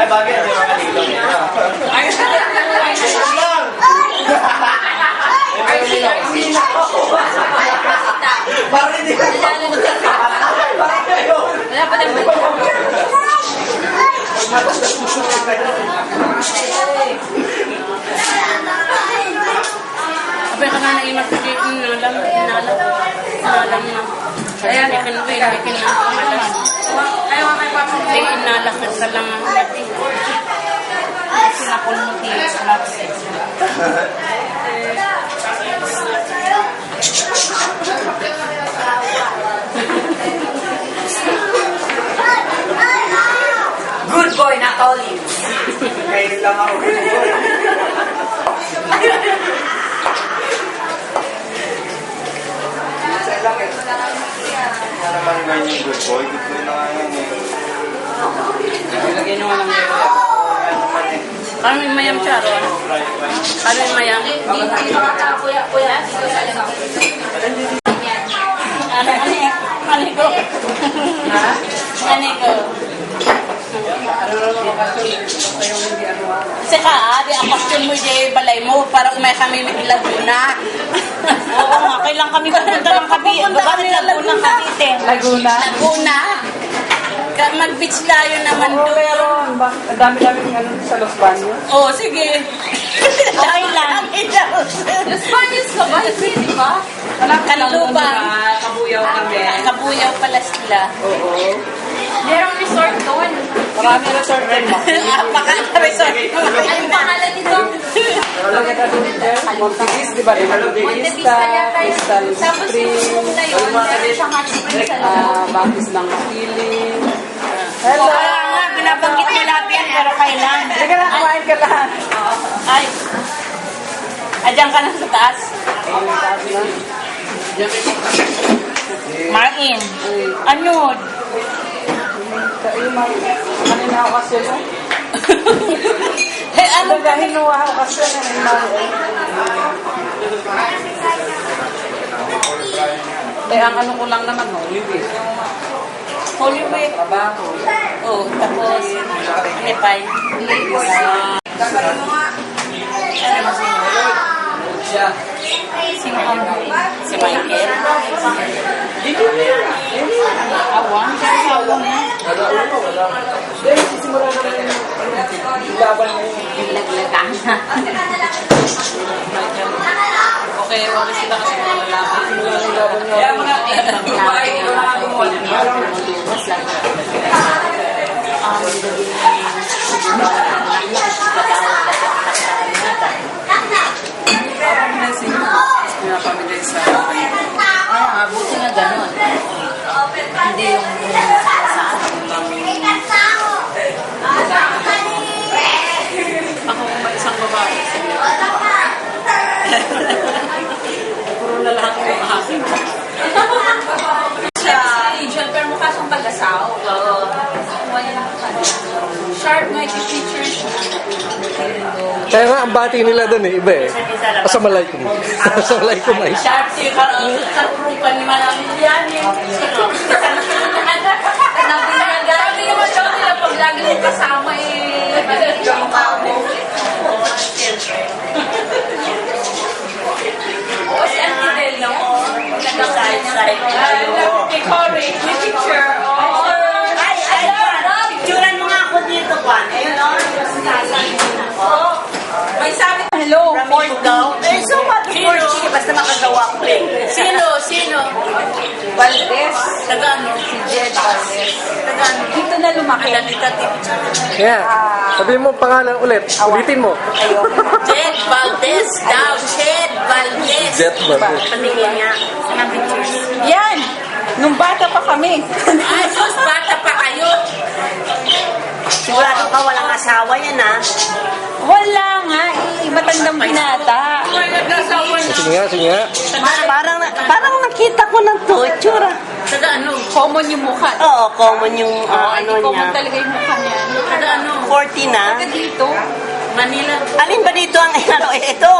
Ay, bagay na yung mga nilong niya. Parang hindi ka wala pa lang abay ka nga naimat ko dito nalam na kaya ikin na ayaw kay Papa ay inalakan ka lang ang natin sinapon mo tiyo sa lapses Good boy, not only. Ngayon lang ako. Isa lang eh. Ano naman ganyan yung good boy? Good boy na nga yan eh. lagyan nyo nga lang yun kami mayam charo kami mayam kuya ano ko ano ko kasi ka, di apaksyon mo yung balay mo para kumay kami may Laguna. Oo nga, kailan kami pupunta ng Cavite. Bakit Laguna Cavite? Laguna. Laguna. Mag-beach tayo naman doon. Pero, ang dami-dami ng sa Los Baños. Oo, sige. Okay lang. Los Baños ka ba? Hindi ba? Kanluban. Kabuyaw kami. Kabuyaw pala sila. Oo. Merong resort doon. Marami resort din mo. Resort. Anong pangalan nito? Wala kita doon, Montevis, di ba? Montevista yata yun. Crystal Tapos Spring, yung na yun, meron siyang hot springs sa loob. Bangkis ng Makiling. Hello. Kaya nga, binabanggit mo lahat yan, pero kailan? Sige lang, kumain ka lang. Ay. Adyan ka na sa taas. Martin. Ano? Kanina ako kasi no? Eh, ano Ano dahil nuwa ako kasi ang ano ko lang naman, no? Liwis. Holy Week. Trabaho. Oh, tapos, ano pa yun? Siya. Si Michael. Dito na yan. Awan. Dahil sisimula na rin yung laban mo. Laglagan na. Okay, wala sila kasi mga lalaki. Simula na yung laban niya. Kaya mga babae, parang blessing na pamilya sa Buti nga ganun. Hindi yung saan. ako may isang babae. Puro lalaki yung aking. Angel, pero mukha siyang pag-asaw. Sharp nga yung features. Kaya nga, ang bati nila doon eh, iba eh. Assalamualaikum. Assalamualaikum ay. Sharp si karupan ni Manang yan. Sino? Sabi naman daw nila pag lagi mong kasama yung mukha mo. O si Auntie Del, no? Side. Kay Cory, may picture. Ay, picturean mo nga ako dito, Juan. Ayun, May sabi, hello, Ford daw. Eh, so what? Ford, basta makagawa ko eh. Sino? Valdez. Taga-ano? Si Jed Valdez. Taga-ano? Dito na lumaki. Kaya, sabihin mo pangalan ulit. Ulitin mo. Jed Valdez daw. Jed Valdez. Jet Valdez. Patingin niya. Sa pictures. Yan! Nung bata pa kami. Ay, sus, bata pa kayo. Sigurado ka walang asawa yan, ha? Wala nga eh. Matandang binata. Sige nga. Parang nakita ko ng to, itsura. taga-ano? Common yung mukha. Oo, common yung ano Common niya. talaga yung mukha niya. Taga-ano? 40 na. Taga dito. Manila. Alin ba dito ang ano? Ito.